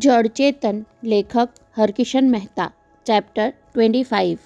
જળ ચેતન. લેખક હરકિશન મહેતા. ચેપ્ટર 25.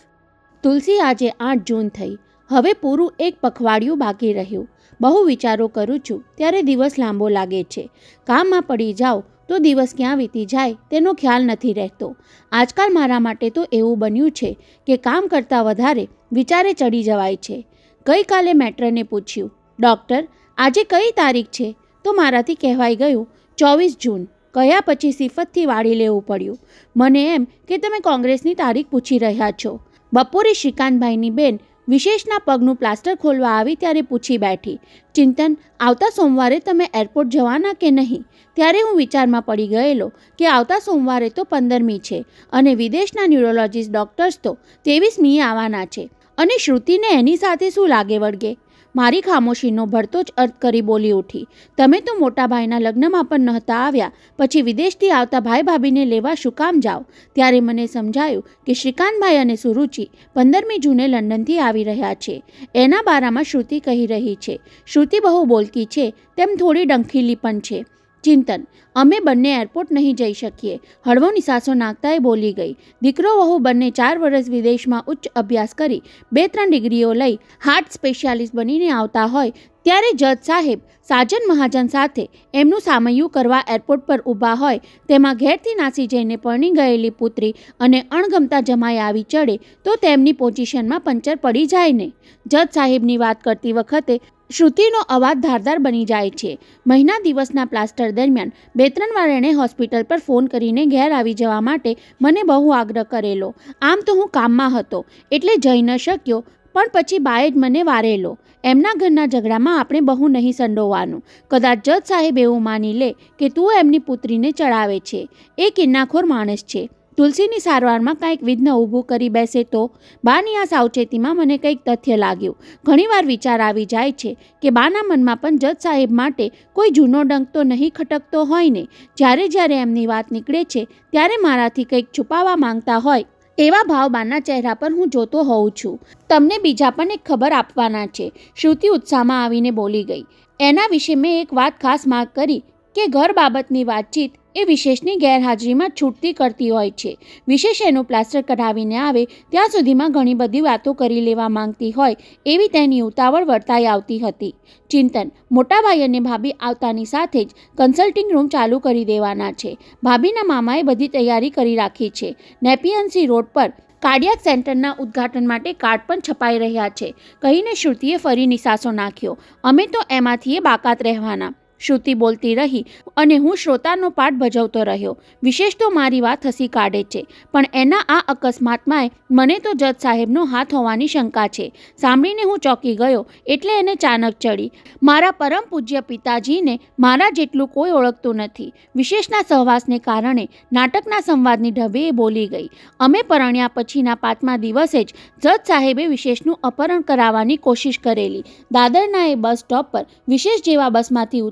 તુલસી. આજે 8 જૂન થઈ. હવે પૂરું એક પખવાડિયું બાકી રહ્યું. બહુ વિચારો કરું છું ત્યારે દિવસ લાંબો લાગે છે. કામમાં પડી જાઓ તો દિવસ ક્યાં વીતી જાય તેનો ખ્યાલ નથી રહેતો. આજકાલ મારા માટે તો એવું બન્યું છે કે કામ કરતાં વધારે વિચારે ચડી જવાય છે. ગઈકાલે મેટ્રને પૂછ્યું, ડૉક્ટર આજે કઈ તારીખ છે? તો મારાથી કહેવાઈ ગયું 24 જૂન. કહ્યા પછી સિફતથી વાળી લેવું પડ્યું. મને એમ કે તમે કોંગ્રેસની તારીખ પૂછી રહ્યા છો. બપોરે શ્રીકાંતભાઈની બેન વિશેષના પગનું પ્લાસ્ટર ખોલવા આવી ત્યારે પૂછી બેઠી, ચિંતન, આવતા સોમવારે તમે એરપોર્ટ જવાના કે નહીં? ત્યારે હું વિચારમાં પડી ગયેલો કે આવતા સોમવારે તો 15મી છે અને વિદેશના ન્યુરોલોજીસ્ટ ડૉક્ટર્સ તો 23મીએ આવવાના છે અને શ્રુતિને એની સાથે શું લાગે વળગે? મારી ખામોશીનો ભરતો જ અર્થ કરી બોલી ઉઠી, તમે તો મોટા ભાઈના લગ્નમાં પણ નહોતા આવ્યા, પછી વિદેશથી આવતા ભાઈ ભાભીને લેવા શું કામ જાઓ? ત્યારે મને સમજાયું કે શ્રીકાંતભાઈ અને સુરુચિ 15મી જૂને લંડનથી આવી રહ્યા છે. એના બારામાં શ્રુતિ કહી રહી છે. શ્રુતિ બહુ બોલકી છે તેમ થોડી ડંખીલી પણ છે. ચિંતન, અમે બંને એરપોર્ટ નહીં જઈ શકીએ. હળવો નિસાસો નાખતા એ બોલી ગઈ. દીકરો વહુ બંને 4 વર્ષ વિદેશમાં ઉચ્ચ અભ્યાસ કરી 2-3 ડિગ્રીઓ લઈ હાર્ટ સ્પેશિયાલિસ્ટ બનીને આવતા હોય ત્યારે જજ સાહેબ સાજન મહાજન સાથે એમનું સામૈયું કરવા એરપોર્ટ પર ઊભા હોય, તેમાં ઘેરથી નાસી જઈને પરણી ગયેલી પુત્રી અને અણગમતા જમાઈ આવી ચડે તો તેમની પોઝિશનમાં પંચર પડી જાય ને. જજ સાહેબની વાત કરતી વખતે શ્રુતિનો અવાજ ધારદાર બની જાય છે. મહિના દિવસના પ્લાસ્ટર દરમિયાન 2-3 વાર એણે હોસ્પિટલ પર ફોન કરીને ઘેર આવી જવા માટે મને બહુ આગ્રહ કરેલો. આમ તો હું કામમાં હતો એટલે જઈ ન શક્યો, પણ પછી બાએ જ મને વારેલો. એમના ઘરના ઝઘડામાં આપણે બહુ નહીં સંડોવાનું. કદાચ જજ સાહેબ એવું માની લે કે તું એમની પુત્રીને ચડાવે છે. એ કિન્નાખોર માણસ છે. તુલસીની સારવારમાં કાંઈક વિઘ્ન ઊભું કરી બેસે તો? બાની આ સાવચેતીમાં મને કંઈક તથ્ય લાગ્યું. ઘણીવાર વિચાર આવી જાય છે કે બાના મનમાં પણ જજ સાહેબ માટે કોઈ જૂનો ડંક તો નહીં ખટકતો હોય ને. જ્યારે એમની વાત નીકળે છે ત્યારે મારાથી કંઈક છુપાવવા માંગતા હોય એવા ભાવ બાના ચહેરા પર હું જોતો હોઉં છું. તમને બીજા પણ એક ખબર આપવાના છે. શ્રુતિ ઉત્સાહમાં આવીને બોલી ગઈ. એના વિશે મેં એક વાત ખાસ માગ કરી કે ઘર બાબતની વાતચીત એ વિશેષની ગેરહાજરીમાં છૂટતી કરતી હોય છે. વિશેષ એનું પ્લાસ્ટર કઢાવીને આવે ત્યાં સુધીમાં ઘણી બધી વાતો કરી લેવા માંગતી હોય એવી તેની ઉતાવળ વર્તાઈ આવતી હતી. ચિંતન, મોટાભાઈ અને ભાભી આવતાની સાથે જ કન્સલ્ટિંગ રૂમ ચાલુ કરી દેવાના છે. ભાભીના મામાએ બધી તૈયારી કરી રાખી છે. નેપિયન્સી રોડ પર કાર્ડિયાક સેન્ટરના ઉદ્ઘાટન માટે કાર્ડ પણ છપાઈ રહ્યા છે, કહીને શ્રુતિએ ફરી નિસાસો નાખ્યો. અમે તો એમાંથી બાકાત રહેવાના. શ્રુતિ બોલતી રહી અને હું શ્રોતાનો પાઠ ભજવતો રહ્યો. વિશેષ તો મારી વાત હસી કાઢે છે, પણ એના આ અકસ્માતમાં મને તો જજ સાહેબનો હાથ હોવાની શંકા છે. સાંભળીને હું ચોંકી ગયો એટલે એને ચાનક ચડી. મારા પરમ પૂજ્ય પિતાજીને મારા જેટલું કોઈ ઓળખતું નથી. વિશેષના સહવાસને કારણે નાટકના સંવાદની ઢબે એ બોલી ગઈ. અમે પરણ્યા પછીના 5મા દિવસે જ જજ સાહેબે વિશેષનું અપહરણ કરાવવાની કોશિશ કરેલી. દાદરના એ બસ સ્ટોપ પર વિશેષ જેવા બસમાંથી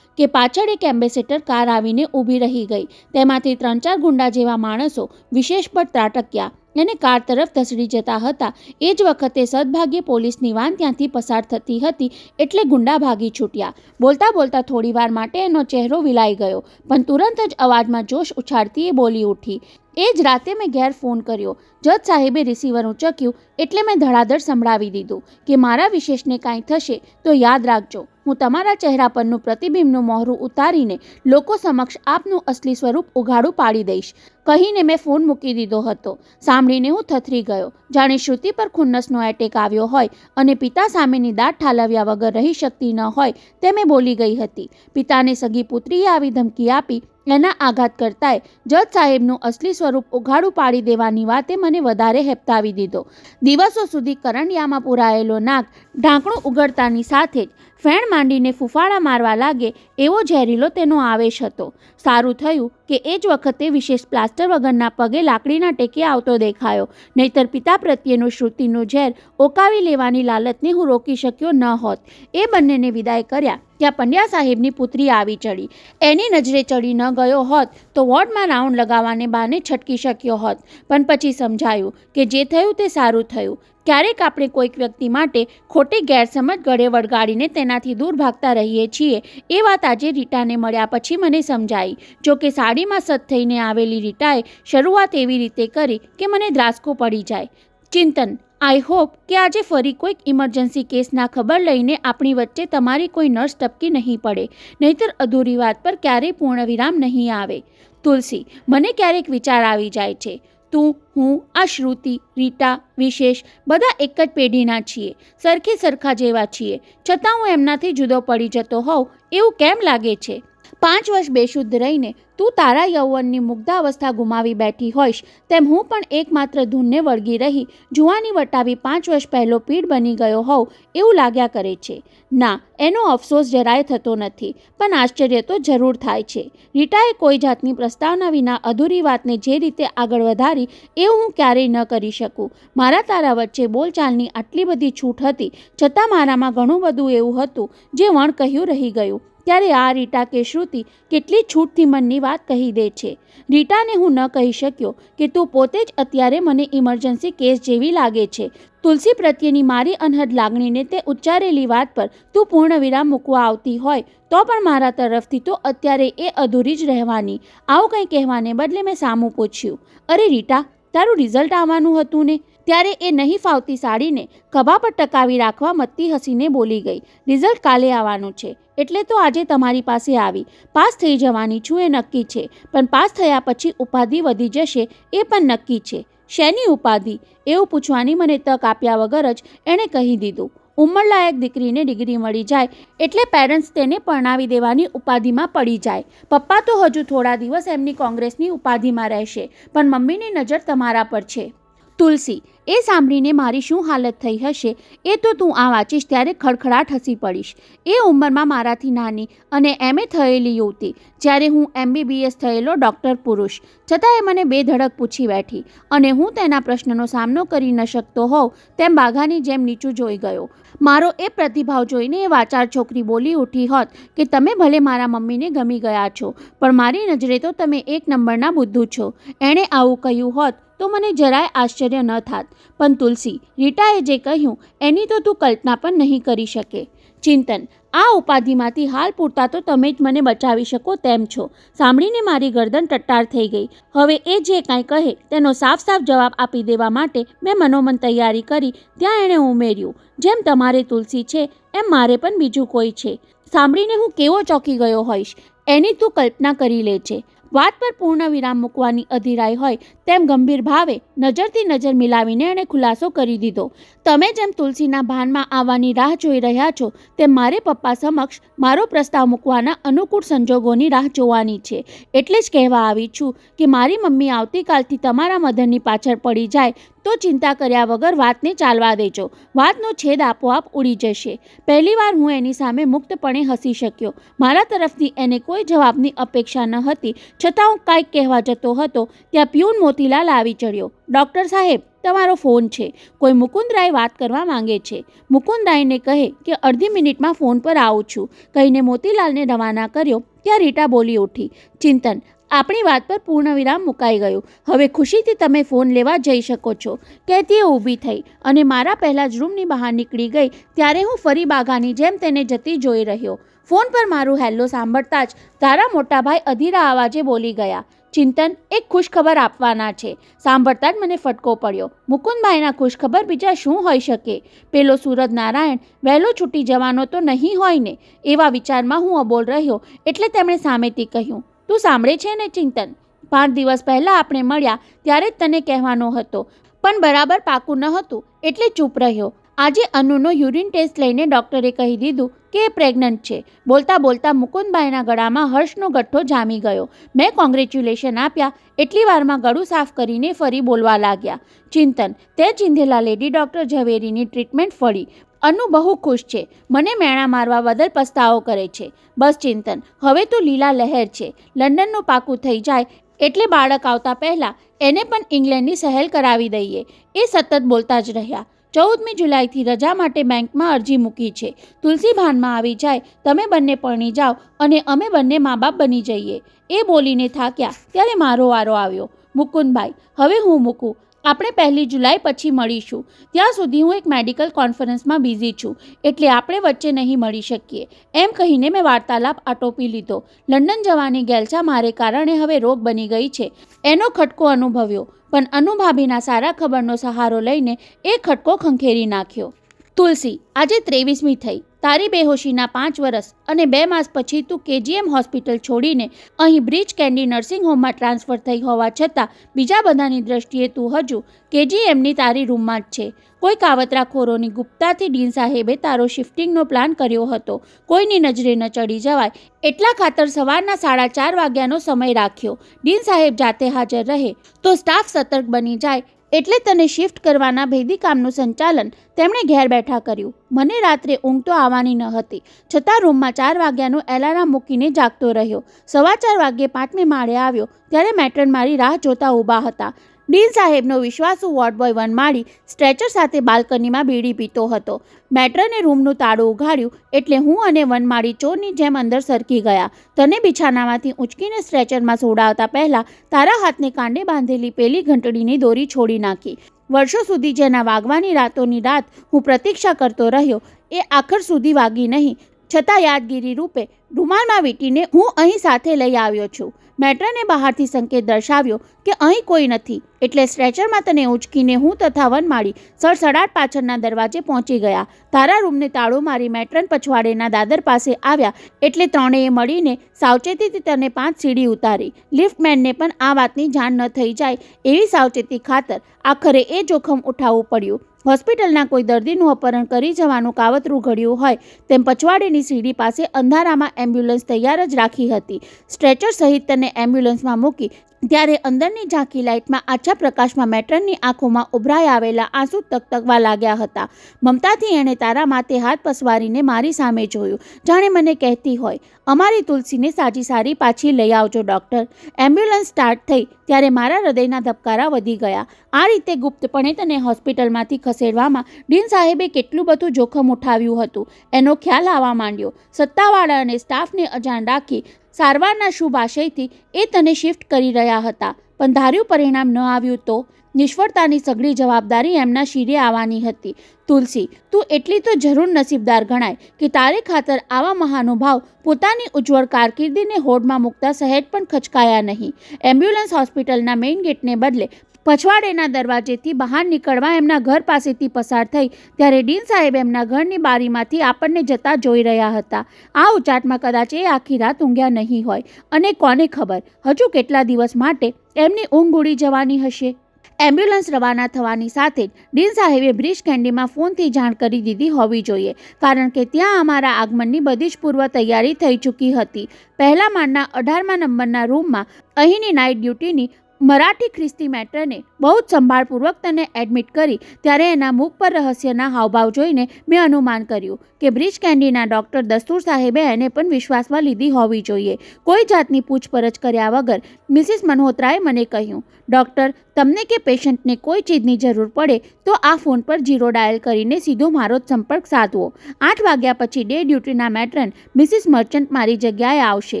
કે પાછળ એક એમ્બેસેડર કાર આવીને ઊભી રહી ગઈ. તેમાંથી 3-4 ગુંડા જેવા માણસો વિશેષ પર ત્રાટક્યા અને કાર તરફ ધસડી જતા હતા. એ જ વખતે સદભાગ્યે પોલીસની વાન ત્યાંથી પસાર થતી હતી એટલે ગુંડા ભાગી છૂટ્યા. બોલતા બોલતા થોડી વાર માટે એનો ચહેરો વિલાઈ ગયો, પણ તુરંત જ અવાજમાં જોશ ઉછાળતી એ બોલી ઉઠી, એ જ રાતે મેં ઘેર ફોન કર્યો. જજ સાહેબે રિસીવર ઊંચક્યું એટલે મેં ધડાધડ સંભળાવી દીધું કે મારા વિશેષને કાંઈ થશે તો યાદ રાખજો, હું તમારા ચહેરા પરનું પ્રતિબિંબનું મોહરું ઉતારીને લોકો સમક્ષ આપનું અસલી સ્વરૂપ ઉઘાડું પાડી દઈશ, કહીને મેં ફોન મૂકી દીધો હતો. સાંભળીને હું થથરી ગયો, જાણે શ્રુતિ પર ખુન્નસનો એટેક આવ્યો હોય અને પિતા સામેની દાઢ ઠાલવ્યા વગર રહી શકતી ન હોય તે મેં બોલી ગઈ હતી. પિતાને સગી પુત્રીએ આવી ધમકી આપી એના આઘાત કરતાંય જજ સાહેબનું અસલી સ્વરૂપ ઉઘાડું પાડી દેવાની વાતે મને વધારે હેપતાવી દીધો. દિવસો સુધી કરંડિયામાં પુરાયેલો નાક ઢાંકણું ઉઘડતાની સાથે જ ફેણ માંડીને ફૂફાડા મારવા લાગે એવો ઝેરીલો તેનો આવેશ હતો. સારું થયું કે એ જ વખતે વિશેષ પ્લાસ્ટર વગરના પગે લાકડીના ટેકે આવતો દેખાયો, નહીતર પિતા પ્રત્યેનું શ્રુતિનું ઝેર ઓકાવી લેવાની લાલચને હું રોકી શક્યો ન હોત. એ બંનેને વિદાય કર્યા ત્યાં પંડ્યા સાહેબની પુત્રી આવી ચડી. એની નજરે ચડી ન ગયો હોત તો વોર્ડમાં રાઉન્ડ લગાવવાને બહાને છટકી શક્યો હોત. પણ પછી સમજાયું કે જે થયું તે સારું થયું. ક્યારેક આપણે કોઈક વ્યક્તિ માટે ખોટી ગેરસમજ ગળે વળગાડીને તેનાથી દૂર ભાગતા રહીએ છીએ. એ વાત આજે રીટાને મળ્યા પછી મને સમજાઈ. જોકે સાડીમાં સત થઈને આવેલી રીટાએ શરૂઆત એવી રીતે કરી કે મને ધ્રાસકો પડી જાય. ચિંતન, આઈ હોપ કે આજે ફરી કોઈક ઇમરજન્સી કેસના ખબર લઈને આપણી વચ્ચે તમારી કોઈ નર્સ ટપકી નહીં પડે, નહીંતર અધૂરી વાત પર ક્યારેય પૂર્ણવિરામ નહીં આવે. તુલસી, મને ક્યારેક વિચાર આવી જાય છે, તું, હું, આ શ્રુતિ, રીટા, વિશેષ બધા એક જ પેઢીના છીએ, સરખે સરખા જેવા છીએ, છતાં હું એમનાથી જુદો પડી જતો હોઉં એવું કેમ લાગે છે? 5 વર્ષ બેશુદ્ધ રહીને તું તારા યૌવનની મુગ્ધાવસ્થા ગુમાવી બેઠી હોઈશ, તેમ હું પણ એકમાત્ર ધૂનને વળગી રહી જુવાની વટાવી 5 વર્ષ પહેલો પીડ બની ગયો હોઉં એવું લાગ્યા કરે છે. ના, એનો અફસોસ જરાય થતો નથી, પણ આશ્ચર્ય તો જરૂર થાય છે. રીટાએ કોઈ જાતની પ્રસ્તાવના વિના અધૂરી વાતને જે રીતે આગળ વધારી એવું હું ક્યારેય ન કરી શકું. મારા તારા વચ્ચે બોલચાલની આટલી બધી છૂટ હતી, છતાં મારામાં ઘણું બધું એવું હતું જે વણકહ્યું રહી ગયું. ત્યારે આ રીટા કે શ્રુતિ કેટલી છૂટથી મનની વાત કહી દે છે. રીટાને હું ન કહી શક્યો કે તું પોતે જ અત્યારે મને ઇમરજન્સી કેસ જેવી લાગે છે. તુલસી પ્રત્યેની મારી અનહદ લાગણીને તે ઉચ્ચારેલી વાત પર તું પૂર્ણ વિરામ મૂકવા આવતી હોય તો પણ મારા તરફથી તો અત્યારે એ અધૂરી જ રહેવાની. આવું કંઈ કહેવાને બદલે મેં સામું પૂછ્યું, અરે રીટા, તારું રિઝલ્ટ આવવાનું હતું ને? ત્યારે એ નહીં ફાવતી સાડીને ખભા પર ટકાવી રાખવા મત્તી હસીને બોલી ગઈ, રિઝલ્ટ કાલે આવવાનું છે એટલે તો આજે તમારી પાસે આવી. પાસ થઈ જવાની છું એ નક્કી છે, પણ પાસ થયા પછી ઉપાધિ વધી જશે એ પણ નક્કી છે. શેની ઉપાધિ? એવું પૂછવાની મને તક આપ્યા વગર જ એણે કહી દીધું, ઉંમરલાયક દીકરીને ડિગ્રી મળી જાય એટલે પેરેન્ટ્સ તેને પરણાવી દેવાની ઉપાધિમાં પડી જાય. પપ્પા તો હજુ થોડા દિવસ એમની કોંગ્રેસની ઉપાધિમાં રહેશે, પણ મમ્મીની નજર તમારા પર છે. તુલસી, એ સાંભળીને મારી શું હાલત થઈ હશે એ તો તું આ વાંચીશ ત્યારે ખડખડાટ હસી પડીશ. એ ઉંમરમાં મારાથી નાની અને MA થયેલી યુવતી, જ્યારે હું MBBS થયેલો ડૉક્ટર પુરુષ, છતાં એ મને બેધડક પૂછી બેઠી અને હું તેના પ્રશ્નનો સામનો કરી ન શકતો હોઉં તેમ બાઘાની જેમ નીચું જોઈ ગયો. મારો એ પ્રતિભાવ જોઈને એ વાચાર છોકરી બોલી ઉઠી હોત કે તમે ભલે મારા મમ્મીને ગમી ગયા છો, પણ મારી નજરે તો તમે એક નંબરના બુદ્ધુ છો. એણે આવું કહ્યું હોત તો મને જરાય આશ્ચર્ય ન થાત, પણ તુલસી, રીટાએ જે કહ્યું એની તો તું કલ્પના પણ નહીં કરી શકે. ચિંતન, આ ઉપાધિમાંથી હાલ પૂરતા તો તમે જ મને બચાવી શકો તેમ છો. સાંભળીને મારી ગરદન ટટ્ટાર થઈ ગઈ. હવે એ જે કાંઈ કહે તેનો સાફ સાફ જવાબ આપી દેવા માટે મેં મનોમન તૈયારી કરી. ત્યાં એણે ઉમેર્યું, જેમ તમારે તુલસી છે એમ મારે પણ બીજું કોઈ છે. સાંભળીને હું કેવો ચોંકી ગયો હોઈશ એની તું કલ્પના કરી લે છે. વાત પર પૂર્ણ વિરામ મૂકવાની અધીરાઈ હોય તેમ ગંભીર ભાવે નજરથી નજર મિલાવીને એણે ખુલાસો કરી દીધો, તમે જેમ તુલસીના ભાનમાં આવવાની રાહ જોઈ રહ્યા છો તેમ મારે પપ્પા સમક્ષ મારો પ્રસ્તાવ મૂકવાના અનુકૂળ સંજોગોની રાહ જોવાની છે. એટલે જ કહેવા આવી છું કે મારી મમ્મી આવતીકાલથી તમારા મધરની પાછળ પડી જાય તો ચિંતા કર્યા વગર વાતને ચાલવા દેજો. વાતનો છેદ આપોઆપ ઉડી જશે. પહેલીવાર હું એની સામે મુક્તપણે હસી શક્યો. મારા તરફથી એને કોઈ જવાબની અપેક્ષા ન હતી, છતાં હું કાંઈક કહેવા જતો હતો ત્યાં પ્યુન મોતીલાલ આવી ચડ્યો. ડૉક્ટર સાહેબ, તમારો ફોન છે, કોઈ મુકુંદરાય વાત કરવા માંગે છે. મુકુંદરાયને કહે કે અડધી મિનિટમાં ફોન પર આવું છું કહીને મોતીલાલને રવાના કર્યો. ત્યાં રીટા બોલી ઉઠી, ચિંતન, આપણી વાત પર પૂર્ણ વિરામ મુકાઈ ગયું. હવે ખુશીથી તમે ફોન લેવા જઈ શકો છો. કહેતી ઊભી થઈ અને મારા પહેલાં જ રૂમની બહાર નીકળી ગઈ. ત્યારે હું ફરી બાઘાની જેમ તેને જતી જોઈ રહ્યો. ફોન પર મારું હેલ્લો સાંભળતા જ તારા મોટાભાઈ અધીરા અવાજે બોલી ગયા, ચિંતન, એક ખુશખબર આપવાના છે. સાંભળતા જ મને ફટકો પડ્યો. મુકુંદભાઈના ખુશખબર બીજા શું હોઈ શકે? પેલો સુરજ નારાયણ વહેલો છૂટી જવાનો તો નહીં હોય ને? એવા વિચારમાં હું અબોલ રહ્યો એટલે તેમણે સામેથી કહ્યું, તું સાંભળે છે ને ચિંતન, 5 દિવસ પહેલાં આપણે મળ્યા ત્યારે જ તને કહેવાનો હતો, પણ બરાબર પાકું ન હતું એટલે ચૂપ રહ્યો. આજે અનુનો યુરિન ટેસ્ટ લઈને ડૉક્ટરે કહી દીધું કે એ પ્રેગ્નન્ટ છે. બોલતા બોલતા મુકુંદભાઈના ગળામાં હર્ષનો ગઠ્ઠો જામી ગયો. મેં કોંગ્રેચ્યુલેશન આપ્યા એટલી વારમાં ગળું સાફ કરીને ફરી બોલવા લાગ્યા, ચિંતન, તે ચીંધેલા લેડી ડૉક્ટર ઝવેરીની ટ્રીટમેન્ટ ફળી. અનુ બહુ ખુશ છે, મને મેણા મારવા બદલ પસ્તાવો કરે છે. બસ ચિંતન, હવે તો લીલા લહેર છે. લંડનનું પાકું થઈ જાય એટલે બાળક આવતા પહેલાં એને પણ ઇંગ્લેન્ડની સહેલ કરાવી દઈએ. એ સતત બોલતા જ રહ્યા. 14મી જુલાઈથી રજા માટે બેંકમાં અરજી મૂકી છે. તુલસી ભાનમાં આવી જાય, તમે બંને પરણી જાઓ અને અમે બંને મા બાપ બની જઈએ. એ બોલીને થાક્યા ત્યારે મારો વારો આવ્યો. મુકુંદભાઈ, હવે હું મૂકું. આપણે 1 જુલાઈ પછી મળીશું. ત્યાં સુધી હું એક મેડિકલ કોન્ફરન્સમાં બિઝી છું, એટલે આપણે વચ્ચે નહીં મળી શકીએ. એમ કહીને મેં વાર્તાલાપ આટોપી લીધો. લંડન જવાની ગેલચા મારે કારણે હવે રોગ બની ગઈ છે એનો ખટકો અનુભવ્યો, પણ અનુભાભીના સારા ખબરનો સહારો લઈને એ ખટકો ખંખેરી નાખ્યો. તુલસી, આજે 23મી થઈ. તારી બેહોશીના 5 વર્ષ અને 2 માસ પછી તું KGM હોસ્પિટલ છોડીને અહીં બ્રિચ કેન્ડી નર્સિંગ હોમમાં ટ્રાન્સફર થઈ હોવા છતાં બીજા બધાની દ્રષ્ટિએ તું હજુ KGMની તારી રૂમમાં જ છે. કોઈ કાવતરાખોરોની ગુપ્તાથી ડીન સાહેબે તારો શિફ્ટિંગનો પ્લાન કર્યો હતો. કોઈની નજરે ન ચડી જવાય એટલા ખાતર સવારના 4:30 વાગ્યાનો સમય રાખ્યો. ડીન સાહેબ જાતે હાજર રહે તો સ્ટાફ સતર્ક બની જાય, એટલે તને શિફ્ટ કરવાના ભેદી કામનું સંચાલન તેમણે ઘેર બેઠા કર્યું. મને રાત્રે ઊંઘ તો આવવાની ન હતી, છતાં રૂમમાં 4 વાગ્યાનું એલાર્મ મૂકીને જાગતો રહ્યો. 4:15 વાગ્યે 5મે માળે આવ્યો ત્યારે મેટ્રન મારી રાહ જોતા ઊભા હતા. ડીન સાહેબનો વિશ્વાસુ વોર્ડ બોય વનમાળી સ્ટ્રેચર સાથે બાલ્કનીમાં બીડી પીતો હતો. મેટ્રને રૂમનું તાળું ઉઘાડ્યું એટલે હું અને વનમાળી ચોરની જેમ અંદર સરકી ગયા. તને બિછાનામાંથી ઊંચકીને સ્ટ્રેચરમાં સોડાવતા પહેલાં તારા હાથને કાંડે બાંધેલી પેલી ઘંટડીની દોરી છોડી નાખી. વર્ષો સુધી જેના વાગવાની રાતોની રાત હું પ્રતીક્ષા કરતો રહ્યો એ આખર સુધી વાગી નહીં, છતાં યાદગીરી રૂપે રૂમાલમાં વીંટીને હું અહીં સાથે લઈ આવ્યો છું. મેટ્રને બહારથી સંકેત દર્શાવ્યો કે અહીં કોઈ નથી, એટલે સ્ટ્રેચરમાં તને ઉંચકીને હું તથા વનમાળી સડસડાટ પાછળના દરવાજે પહોંચી ગયા. તારા રૂમને તાળું મારી મેટ્રન પછવાડેના દાદર પાસે આવ્યા એટલે ત્રણેય મળીને સાવચેતીથી તને 5 સીડી ઉતારી. લિફ્ટમેનને પણ આ વાતની જાણ ન થઈ જાય એવી સાવચેતી ખાતર આખરે એ જોખમ ઉઠાવવું પડ્યું. હોસ્પિટલના કોઈ દર્દીનું અપહરણ કરી જવાનું કાવતરું ઘડ્યું હોય તેમ પછવાડેની સીડી પાસે અંધારામાં એમ્બ્યુલન્સ તૈયાર જ રાખી હતી. સ્ટ્રેચર સહિત તને એમ્બ્યુલન્સમાં મૂકી ત્યારે અંદરની ઝાંખી લાઇટમાં આછા પ્રકાશમાં મેટ્રનની આંખોમાં ઉભરાઈ આવેલા આંસુ તકતકવા લાગ્યા હતા. મમતાથી એણે તારા માથે હાથ પસવારીને મારી સામે જોયું, જાણે મને કહેતી હોય, અમારી તુલસીને સાજી સારી પાછી લઈ આવજો ડૉક્ટર. એમ્બ્યુલન્સ સ્ટાર્ટ થઈ ત્યારે મારા હૃદયના ધબકારા વધી ગયા. આ રીતે ગુપ્તપણે તને હોસ્પિટલમાંથી ખસેડવામાં ડીન સાહેબે કેટલું બધું જોખમ ઉઠાવ્યું હતું એનો ખ્યાલ આવવા માંડ્યો. સત્તાવાળા અને સ્ટાફને અજાણ રાખી સારવારના શુભ આશયથી એ તને શિફ્ટ કરી રહ્યા હતા, પણ ધાર્યું પરિણામ ન આવ્યું તો નિષ્ફળતાની સઘળી જવાબદારી એમના શિરે આવવાની હતી. તુલસી, તું એટલી તો જરૂર નસીબદાર ગણાય કે તારે ખાતર આવા મહાનુભાવ પોતાની ઉજ્જવળ કારકિર્દીને હોડમાં મૂકતા સહેજ પણ ખચકાયા નહીં. એમ્બ્યુલન્સ હોસ્પિટલના મેઇન ગેટને બદલે પછવાડેના દરવાજેથી બહાર નીકળવા એમના ઘર પાસેથી પસાર થઈ ત્યારે ડીન સાહેબ એમના ઘરની બારીમાંથી આપણને જતા જોઈ રહ્યા હતા. આ ઉચાટમાં કદાચ એ આખી રાત ઊંઘ્યા નહીં હોય, અને કોને ખબર હજુ કેટલા દિવસ માટે એમની ઊંઘ ઉડી જવાની હશે. એમ્બ્યુલન્સ રવાના થવાની સાથે જ ડીન સાહેબે બ્રિચ કેન્ડીમાં ફોનથી જાણ કરી દીધી હોવી જોઈએ, કારણ કે ત્યાં અમારા આગમનની બધી જ પૂર્વ તૈયારી થઈ ચૂકી હતી. પહેલા માળના 18મા નંબરના રૂમમાં અહીંની નાઇટ ડ્યુટીની મરાઠી ખ્રિસ્તી મેટ્રને બહુ જ સંભાળપૂર્વક તને એડમિટ કરી ત્યારે એના મુખ પર રહસ્યના હાવભાવ જોઈને મેં અનુમાન કર્યું કે બ્રિચ કેન્ડીના ડૉક્ટર દસ્તુર સાહેબે એને પણ વિશ્વાસમાં લીધી હોવી જોઈએ. કોઈ જાતની પૂછપરછ કર્યા વગર મિસિસ મલ્હોત્રાએ મને કહ્યું, ડૉક્ટર, તમને કે પેશન્ટને કોઈ ચીજની જરૂર પડે તો આ ફોન પર 0 ડાયલ કરીને સીધો મારો જ સંપર્ક સાધવો. 8 વાગ્યા પછી ડે ડ્યુટીના મેટ્રન મિસિસ મર્ચન્ટ મારી જગ્યાએ આવશે.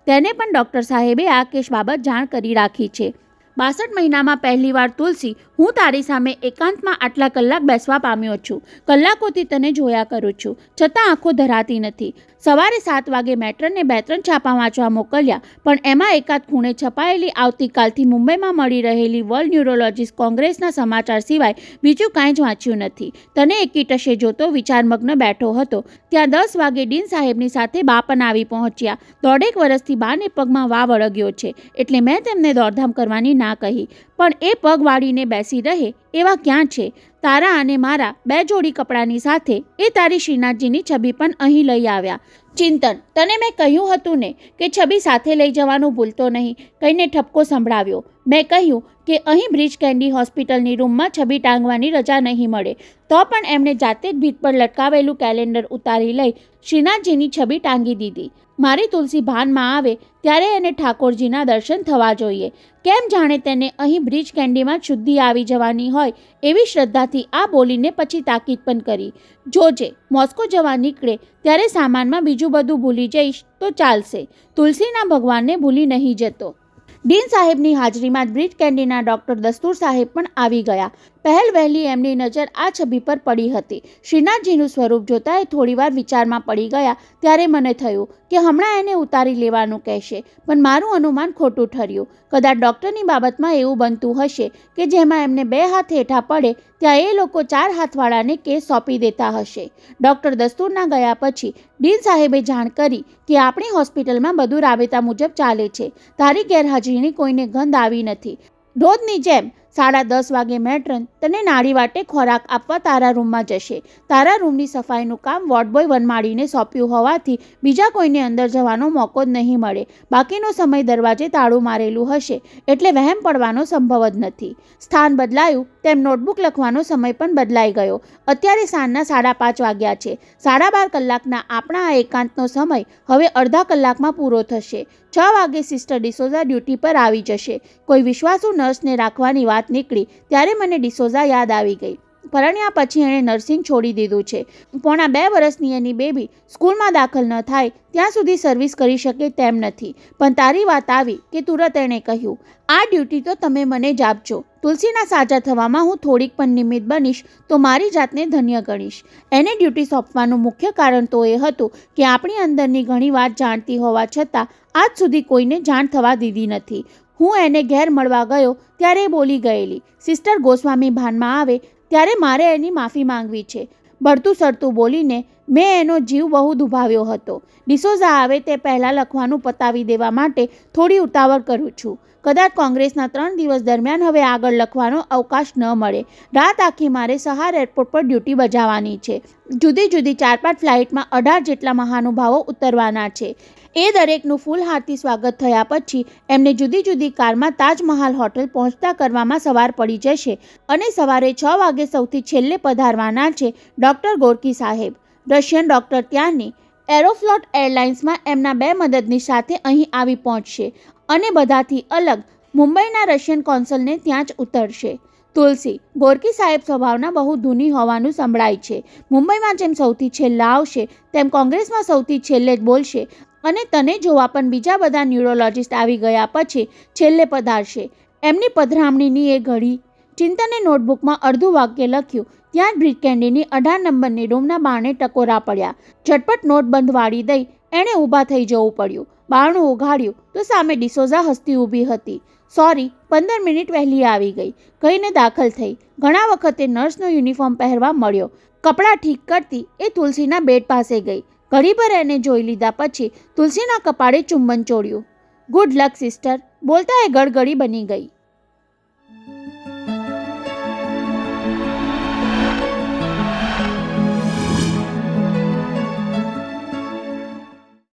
તેને પણ ડૉક્ટર સાહેબે આ કેસ બાબત જાણ કરી રાખી છે. 62 મહિનામાં પહેલીવાર તુલસી, હું તારી સામે એકાંતમાં આટલા કલાક બેસવા પામ્યો છું. કલાકોથી તને જોયા કરું છું, છતાં આંખો ધરાતી નથી. સવારે 7 વાગે મેટ્રનને 2-3 છાપા વાંચવા મોકલ્યા, પણ એમાં એકાદ ખૂણે છપાયેલી આવતીકાલથી મુંબઈમાં મળી રહેલી વર્લ્ડ ન્યુરોલોજીસ્ટ કોંગ્રેસના સમાચાર સિવાય બીજું કાંઈ જ વાંચ્યું નથી. તને એકીટશે જોતો વિચારમગ્ન બેઠો હતો ત્યાં 10 વાગે ડીન સાહેબની સાથે બા પણ આવી પહોંચ્યા. 1.5 વર્ષથી બાને પગમાં વાવ અળગ્યો છે, એટલે મેં તેમને દોડધામ કરવાની ના કહી, પણ એ પગ વાળીને બેસી રહે એવા ક્યાં છે. તારા અને મારા 2 જોડી કપડાની સાથે એ તારી શ્રીનાથજીની છબી પણ અહીં લઈ આવ્યા. ચિંતન, તને મેં કહ્યું હતું ને કે છબી સાથે લઈ જવાનું ભૂલતો નહીં, કહીને ઠપકો સંભળાવ્યો. મેં કહ્યું કે અહીં બ્રિચ કેન્ડી હોસ્પિટલની રૂમમાં છબી ટાંગવાની રજા નહીં મળે, તો પણ એમણે જાતે જ ભીત પર લટકાવેલું કેલેન્ડર ઉતારી લઈ શ્રીનાથજીની છબી ટાંગી દીધી. મારી તુલસી ભાનમાં આવે ત્યારે એને ઠાકોરજીના દર્શન થવા જોઈએ. કેમ જાણે તેને અહીં બ્રિજ કેન્ડીમાં શુદ્ધિ આવી જવાની હોય એવી શ્રદ્ધાથી આ બોલીને પછી તાકીદ પણ કરી, જોજે મોસ્કો જવા નીકળે ત્યારે સામાનમાં બીજું બધું ભૂલી જઈશ તો ચાલશે. તુલસીના ભગવાનને ભૂલી નહીં જતો. ડીન સાહેબની હાજરીમાં બ્રિજ કેન્ડીના ડૉક્ટર દસ્તુર સાહેબ પણ આવી ગયા. પહેલ વહેલી એમની નજર આ છબી પર પડી હતી. શ્રીનાથજીનું સ્વરૂપ જોતા એ થોડીવાર વિચારમાં પડી ગયા. ત્યારે મને થયું કે હમણાં એને ઉતારી લેવાનું કહેશે, પણ મારું અનુમાન ખોટું ઠર્યું. કદાચ ડૉક્ટરની બાબતમાં એવું બનતું હશે કે જેમાં એમને 2 હાથ હેઠા પડે ત્યાં એ લોકો 4 હાથવાળાને કેસ સોંપી દેતા હશે. ડૉક્ટર દસ્તુરના ગયા પછી ડીન સાહેબે જાણ કરી કે આપણી હોસ્પિટલમાં બધું રાબેતા મુજબ ચાલે છે. તારી ગેરહાજરીની કોઈને ગંધ આવી નથી. રોજની જેમ 10:30 વાગે મેટ્રન તને નાળી વાટે ખોરાક આપવા તારા રૂમમાં જશે. તારા રૂમની સફાઈનું કામ વોર્ડબોય વનમાળીને સોંપ્યું હોવાથી બીજા કોઈને અંદર જવાનો મોકો જ નહીં મળે. બાકીનો સમય દરવાજે તાળું મારેલું હશે એટલે વહેમ પડવાનો સંભવ જ નથી. સ્થાન બદલાયું તેમ નોટબુક લખવાનો સમય પણ બદલાઈ ગયો. અત્યારે સાંજના 5:30 વાગ્યા છે. 12.5 કલાકના આપણા આ એકાંતનો સમય હવે અડધા કલાકમાં પૂરો થશે. 6 વાગે સિસ્ટર ડિસોઝા ડ્યુટી પર આવી જશે. કોઈ વિશ્વાસુ નર્સને રાખવાની વાત નીકળી ત્યારે મને ડિસોઝા યાદ આવી ગઈ. પરણ્યા પછી એણે નર્સિંગ છોડી દીધું છે. પોણા 2 વર્ષની એની બેબી સ્કૂલમાં દાખલ ન થાય ત્યાં સુધી સર્વિસ કરી શકે તેમ નથી. પણ તારી વાત આવી કે તુરત એણે કહ્યું, આ ડ્યુટી તો તમે મને જ આપજો. તુલસીના સાજા થવામાં હું થોડીક પણ નિમિત્ત બનીશ તો મારી જાતને ધન્ય ગણીશ. એને ડ્યુટી સોંપવાનું મુખ્ય કારણ તો એ હતું કે આપણી અંદરની ઘણી વાત જાણતી હોવા છતાં આજ સુધી કોઈને જાણ થવા દીધી નથી. હું એને ઘેર મળવા ગયો ત્યારે બોલી ગયેલી, સિસ્ટર ગોસ્વામી ભાનમાં આવે ત્યારે મારે એની માફી માંગવી છે. બળતું સડતું બોલીને મેં એનો જીવ બહુ દુભાવ્યો હતો. ડિસોઝા આવે તે પહેલાં લખવાનું પતાવી દેવા માટે થોડી ઉતાવળ કરું છું. કદાચ કોંગ્રેસના 3 દિવસ દરમિયાન હવે આગળ લખવાનો અવકાશ ન મળે. રાત આખી મારે સહાર એરપોર્ટ પર ડ્યુટી બજાવવાની છે. જુદી જુદી 4-5 ફ્લાઇટમાં 18 જેટલા મહાનુભાવો ઉતરવાના છે. એ દરેકનું ફૂલહારથી સ્વાગત થયા પછી એમને જુદી જુદી કારમાં તાજમહાલ હોટલ પહોંચતા કરવામાં સવાર પડી જશે અને સવારે 6 વાગે સૌથી છેલ્લે પધારવાના છે ડૉક્ટર ગોરકી સાહેબ. રશિયન ડૉક્ટર ત્યાંની એરોફ્લોટ એરલાઇન્સમાં એમના 2 મદદની સાથે અહીં આવી પહોંચશે અને બધાથી અલગ મુંબઈના રશિયન કોન્સલને ત્યાં જ ઉતરશે. તુલસી, ગોરકી સાહેબ સ્વભાવના બહુ ધૂની હોવાનું સંભળાય છે. મુંબઈમાં જેમ સૌથી છેલ્લા આવશે તેમ કોંગ્રેસમાં સૌથી છેલ્લે જ બોલશે અને તને જોવા પણ બીજા બધા ન્યુરોલોજિસ્ટ આવી ગયા પછી છેલ્લે પધારશે. એમની પધરામણીની એ ઘડી ચિંતને નોટબુકમાં અડધું વાક્ય લખ્યું ત્યાં જ બ્રિજ કેન્ડીની 18 નંબરની રૂમના બારણે ટકોરા પડ્યા. ઝટપટ નોટબંધ વાળી દઈ એણે ઊભા થઈ જવું પડ્યું. બારણું ઉઘાડ્યું તો સામે ડિસોઝા હસતી ઊભી હતી. સોરી, 15 મિનિટ વહેલી આવી ગઈ કહીને દાખલ થઈ. ઘણા વખતે નર્સનો યુનિફોર્મ પહેરવા મળ્યો. કપડાં ઠીક કરતી એ તુલસીના બેડ પાસે ગઈ. ઘડીભર એને જોઈ લીધા પછી તુલસીના કપાળે ચુંબન ચોળ્યું. ગુડ લક સિસ્ટર, બોલતા એ ગળગળી બની ગઈ.